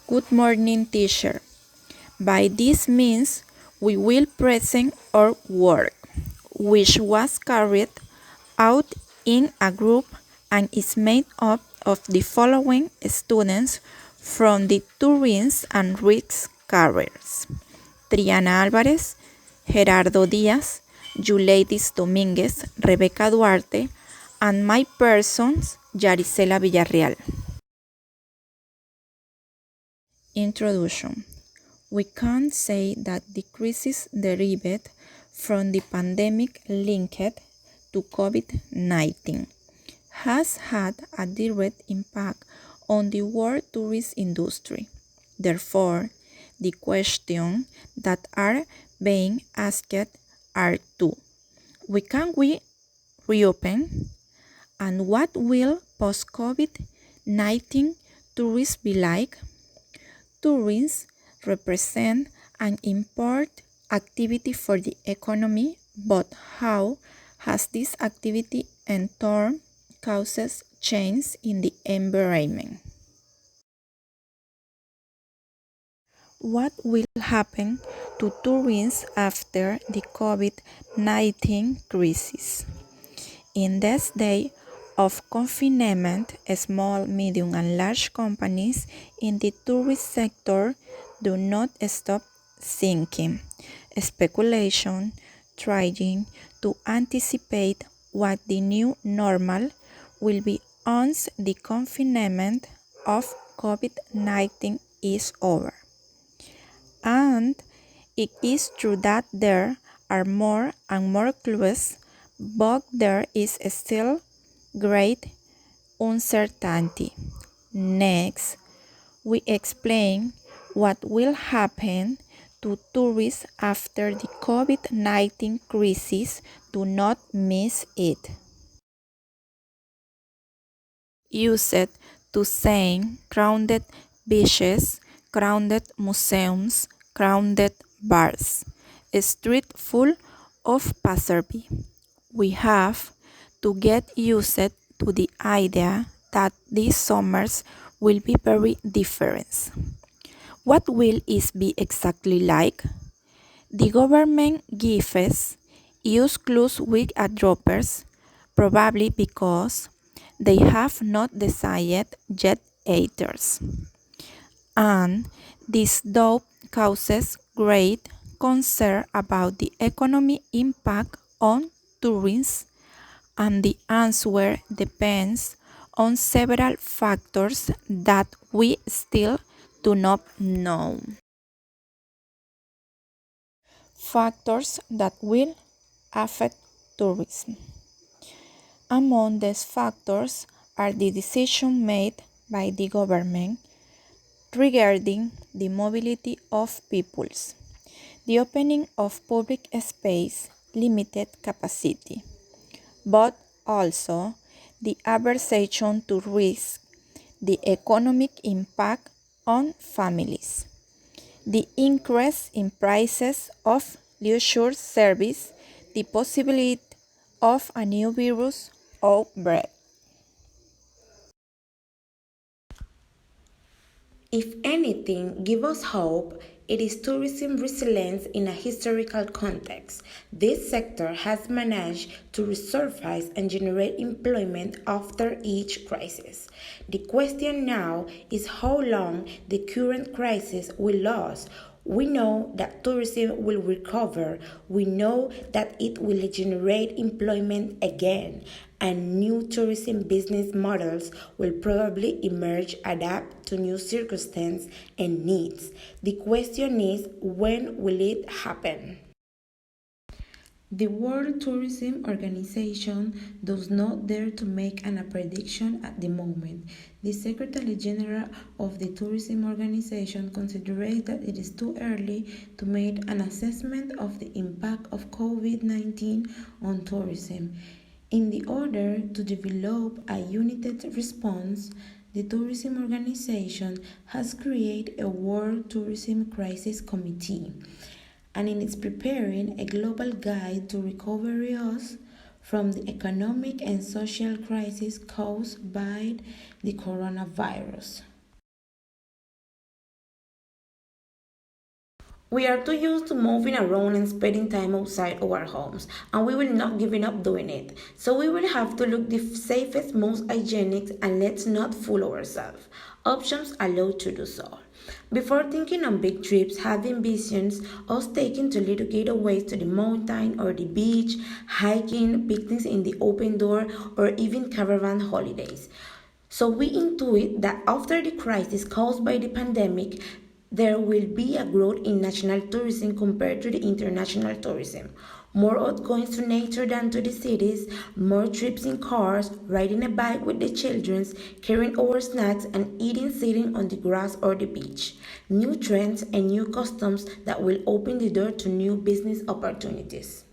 Good morning, teacher. By this means, we will present our work, which was carried out in a group and is made up of the following students from the Tourist and Risk Carriers: Triana Álvarez, Gerardo Díaz, Yuleidis Domínguez, Rebeca Duarte, and my persons, Yaricela Villarreal. Introduction. We can say that the crisis derived from the pandemic linked to COVID-19 has had a direct impact on the world tourist industry. Therefore, the questions that are being asked are two. Can we reopen? And what will post-COVID-19 tourism be like? Tourism represent an important activity for the economy, but how has this activity in turn causes change in the environment? What will happen to tourism after the COVID-19 crisis? In this day of confinement, small, medium, and large companies in the tourist sector do not stop thinking, speculation, trying to anticipate what the new normal will be once the confinement of COVID-19 is over. And it is true that there are more and more clues, but there is still great uncertainty. Next, we explain what will happen to tourists after the COVID-19 crisis. Do not miss it. Use it to saying crowded beaches, crowded museums, crowded bars, a street full of passersby. We have to get used to the idea that these summers will be very different. What will it be exactly like? The government gives use clues with droppers, probably because they have not decided yet either. And this doubt causes great concern about the economic impact on tourism, and the answer depends on several factors that we still do not know. Factors that will affect tourism. Among these factors are the decision made by the government regarding the mobility of peoples, the opening of public space, limited capacity, but also the aversion to risk, the economic impact on families, the increase in prices of leisure service, the possibility of a new virus outbreak. If anything give us hope, it is tourism resilience in a historical context. This sector has managed to resurface and generate employment after each crisis. The question now is how long the current crisis will last. We know that tourism will recover. We know that it will generate employment again, and new tourism business models will probably emerge, adapt to new circumstances and needs. The question is, when will it happen? The World Tourism Organization does not dare to make a prediction at the moment. The Secretary General of the Tourism Organization considers that it is too early to make an assessment of the impact of COVID-19 on tourism. In the order to develop a united response, the Tourism Organization has created a World Tourism Crisis Committee, and it is preparing a global guide to recovery us from the economic and social crisis caused by the coronavirus. We are too used to moving around and spending time outside our homes, and we will not give up doing it. So we will have to look the safest, most hygienic, and let's not fool ourselves. Options allow to do so. Before thinking on big trips, having visions, us taking to little getaways to the mountain or the beach, hiking, picnics in the open door, or even caravan holidays. So we intuit that after the crisis caused by the pandemic, there will be a growth in national tourism compared to the international tourism. More outgoings to nature than to the cities, more trips in cars, riding a bike with the children, carrying our snacks and eating sitting on the grass or the beach. New trends and new customs that will open the door to new business opportunities.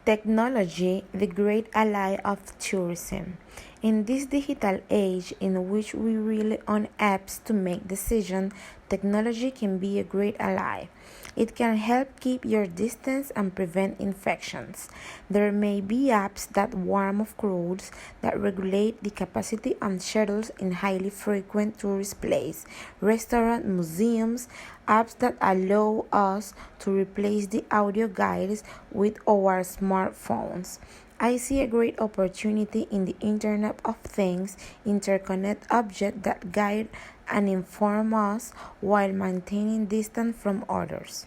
Technology, the great ally of tourism. In this digital age in which we rely on apps to make decisions, technology can be a great ally. It can help keep your distance and prevent infections. There may be apps that warn of crowds, that regulate the capacity and schedules in highly frequent tourist places, restaurants, museums, apps that allow us to replace the audio guides with our smartphones. I see a great opportunity in the Internet of Things, interconnect objects that guide and inform us while maintaining distance from others.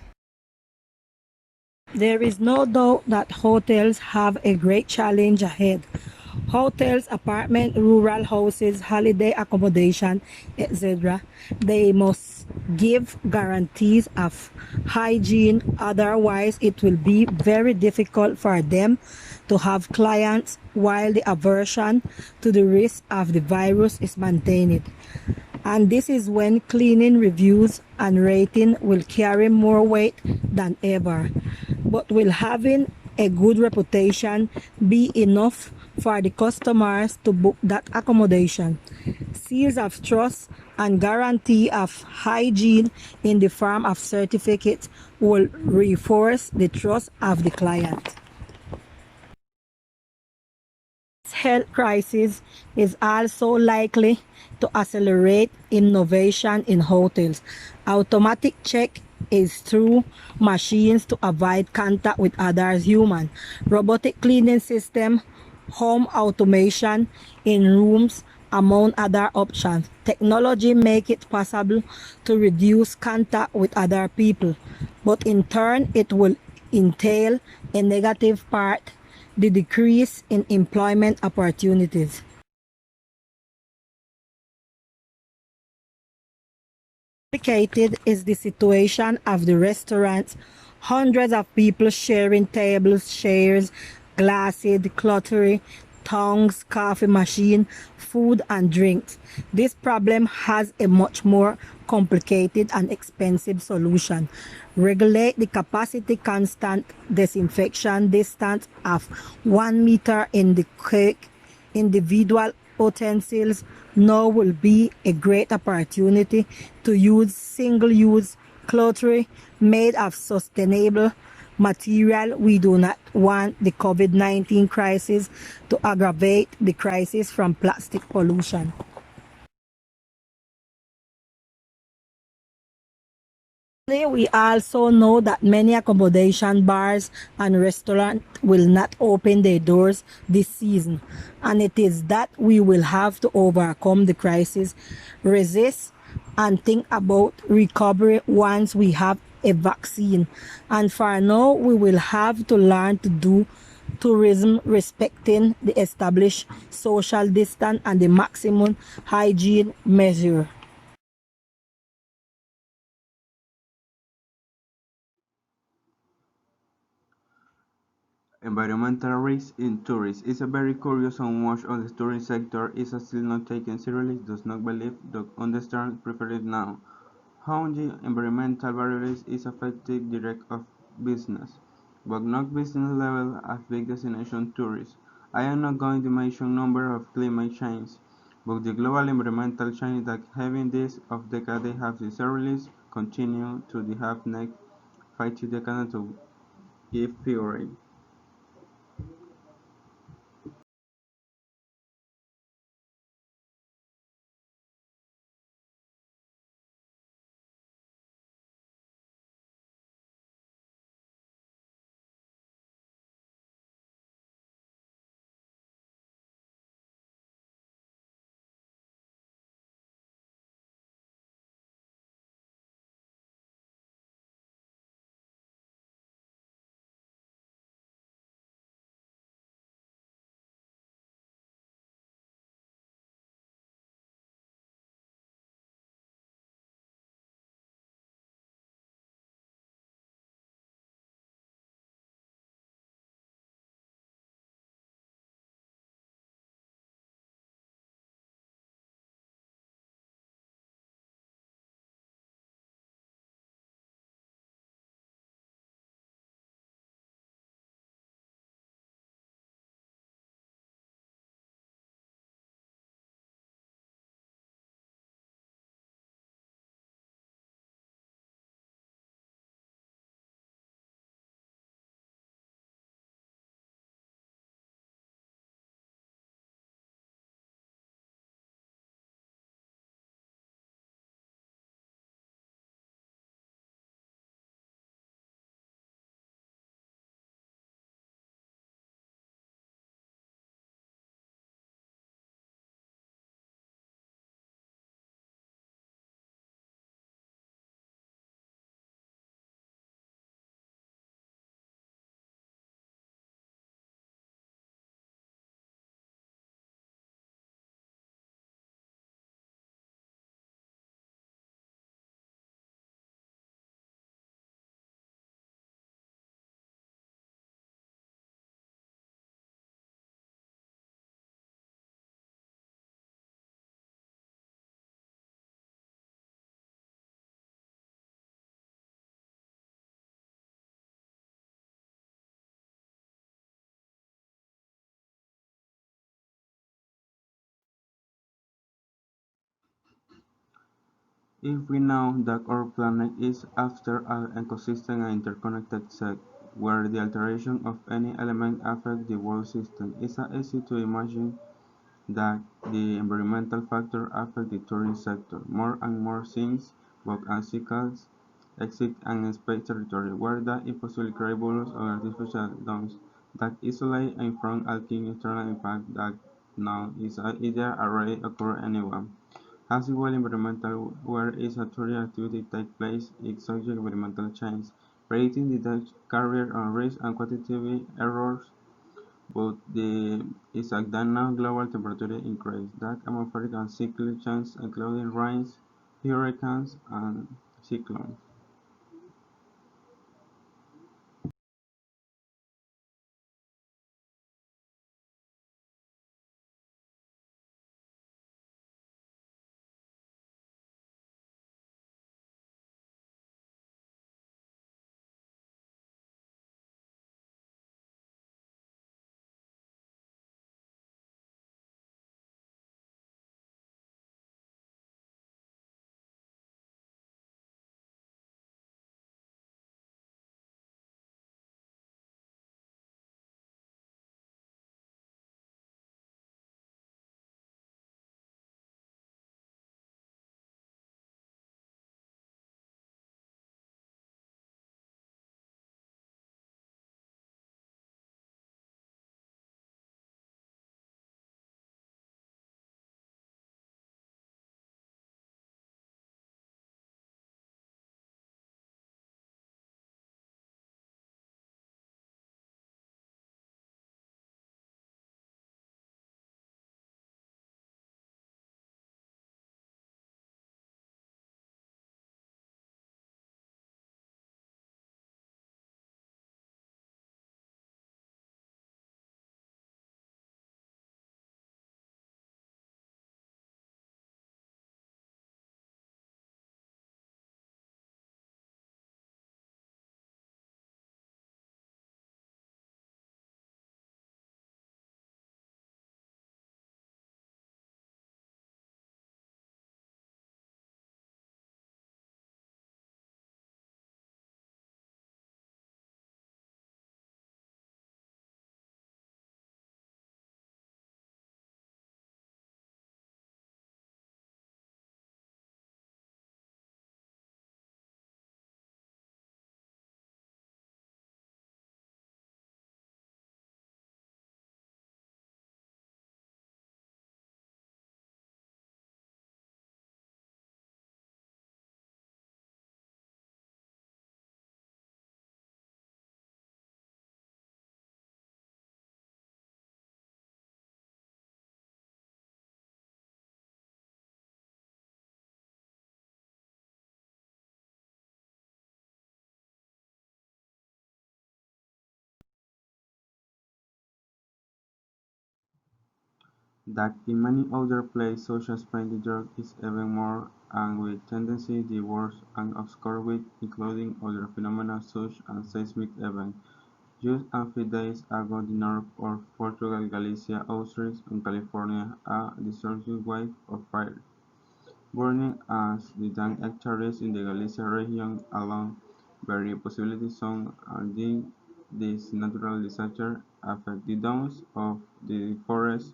There is no doubt that hotels have a great challenge ahead. Hotels, apartments, rural houses, holiday accommodation, etc. They must give guarantees of hygiene, otherwise, it will be very difficult for them to have clients while the aversion to the risk of the virus is maintained. And this is when cleaning reviews and rating will carry more weight than ever. But will having a good reputation be enough for the customers to book that accommodation? Seals of trust and guarantee of hygiene in the form of certificates will reinforce the trust of the client. Health crisis is also likely to accelerate innovation in hotels. Automatic check is through machines to avoid contact with others human. Robotic cleaning system, home automation in rooms, among other options. Technology make it possible to reduce contact with other people, but in turn it will entail a negative part, the decrease in employment opportunities. Complicated is the situation of the restaurants. Hundreds of people sharing tables, chairs, glasses, cutlery, tongs, coffee machine, food and drinks. This problem has a much more complicated and expensive solution. Regulate the capacity, constant disinfection distance of 1 meter in the cake. Individual utensils now will be a great opportunity to use single-use cutlery made of sustainable material. We do not want the COVID-19 crisis to aggravate the crisis from plastic pollution. We also know that many accommodation bars and restaurants will not open their doors this season, and it is that we will have to overcome the crisis, resist, and think about recovery once we have a vaccine. And for now, we will have to learn to do tourism respecting the established social distance and the maximum hygiene measure. Environmental risk in tourism is a very curious and much of the tourist sector is still not taken seriously, does not believe, don't understand, prefer it now. How the environmental variables is affecting direct of business, but not business level as big destination tourists. I am not going to mention number of climate change, but the global environmental change that having this of decade have necessarily continue to the have next 5 to decades to give period. If we know that our planet is after an ecosystem and interconnected set, where the alteration of any element affects the whole system, it's easy to imagine that the environmental factor affect the tourism sector more and more since both obstacles exist and space territory where that impossibly create bubbles or artificial domes that isolate and from alking external impact that now is either already occur anywhere. As the well environmental where is a tourism activity take place is subject to environmental change, creating the Dutch carrier on risk and quantitative errors but the is a that now global temperature increase, that atmospheric and cyclic changes including rains, hurricanes, and cyclones. That in many other places such as Spain the drug is even more and with tendency the worse and obscure with including other phenomena such as seismic events. Just a few days ago the north of Portugal, Galicia, Austria and California a destructive wave of fire burning as the dam hectares in the Galicia region alone very possibility zone and this natural disaster affect the downs of the forest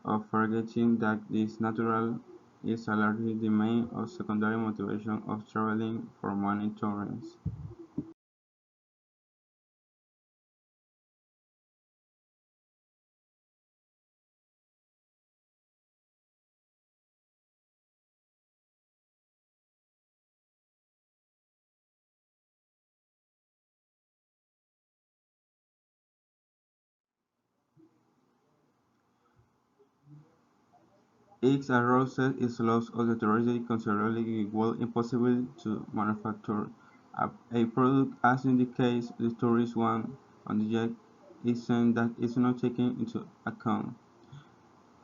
of forgetting that this natural is largely the main or secondary motivation of traveling for money tourists. Its arousal is loss of the tourism considerably well impossible to manufacture a product as in the case the tourist one on the jet isn't that is not taken into account.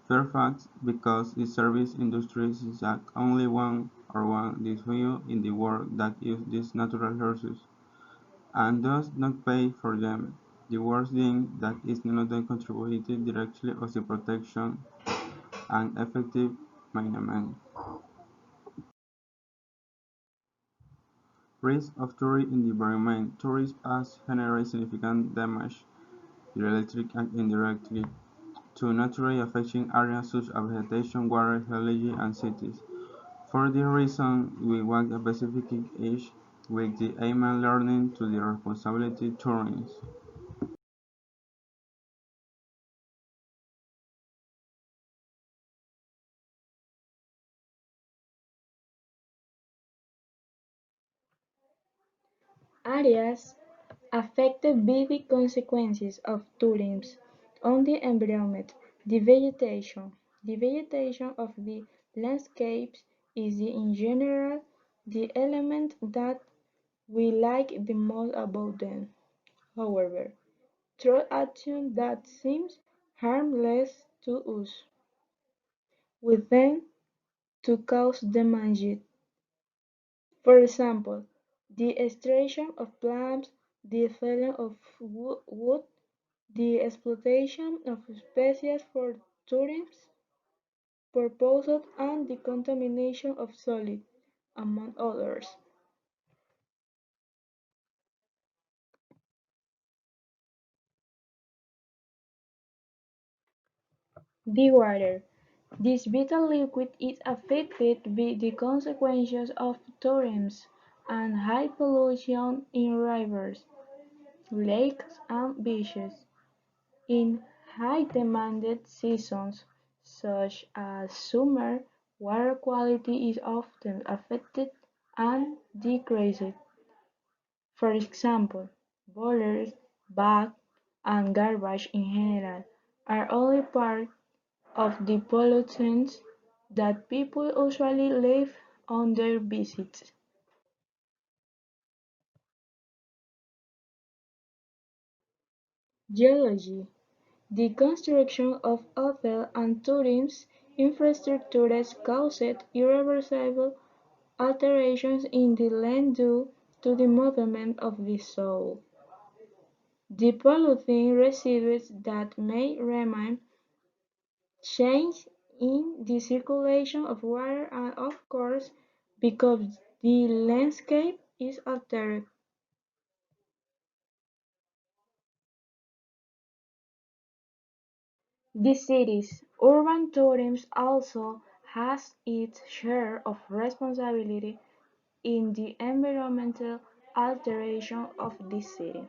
Fairfax, because the service industry is the only one or one the few in the world that use these natural resources and does not pay for them. The worst thing that is not contributed directly of the protection and effective management. Risk of tourism in the environment. Tourism has generated significant damage, directly and indirectly, to naturally affecting areas such as vegetation, water, ecology, and cities. For this reason, we want a specific age with the aim of learning to the responsibility tourism. Areas affected by the consequences of tourism on the environment. The vegetation. The vegetation of the landscapes is in general the element that we like the most about them. However, through action that seems harmless to us, we tend to cause damage. For example, the extraction of plants, the felling of wood, the exploitation of species for tourism purposes, and the contamination of soil, among others. The water. This vital liquid is affected by the consequences of tourism and high pollution in rivers, lakes, and beaches. In high-demand seasons, such as summer, water quality is often affected and decreased. For example, boilers, baths, and garbage in general are only part of the pollutants that people usually leave on their visits. Geology. The construction of hotel and tourism infrastructures caused irreversible alterations in the land due to the movement of the soil. The polluting residues that may remain change in the circulation of water and of course because the landscape is altered. The cities' urban tourism also has its share of responsibility in the environmental alteration of the city.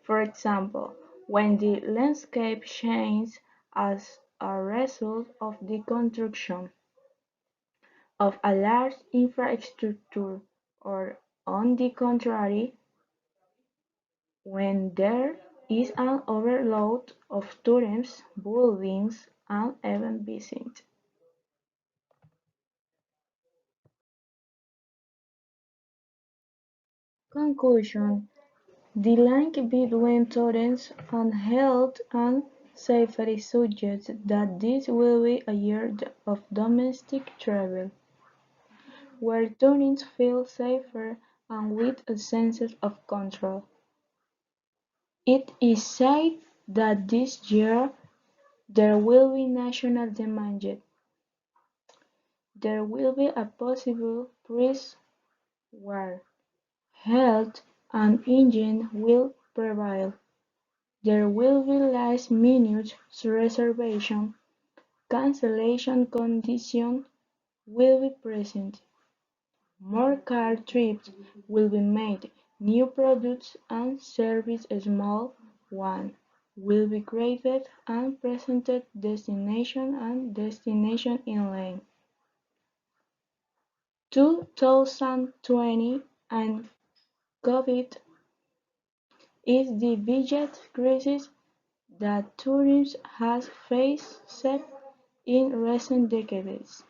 For example, when the landscape changes as a result of the construction of a large infrastructure, or on the contrary, when there is an overload of tourist buildings and even visits. Conclusion. The link between tourism and health and safety suggests that this will be a year of domestic travel, where tourists feel safer and with a sense of control. It is said that this year there will be national demand. There will be a possible price war. Health and hygiene will prevail. There will be last-minute reservation cancellation conditions will be present. More car trips will be made. New products and services, small ones, will be created and presented destination and destination inland. 2020 and COVID is the biggest crisis that tourism has faced in recent decades.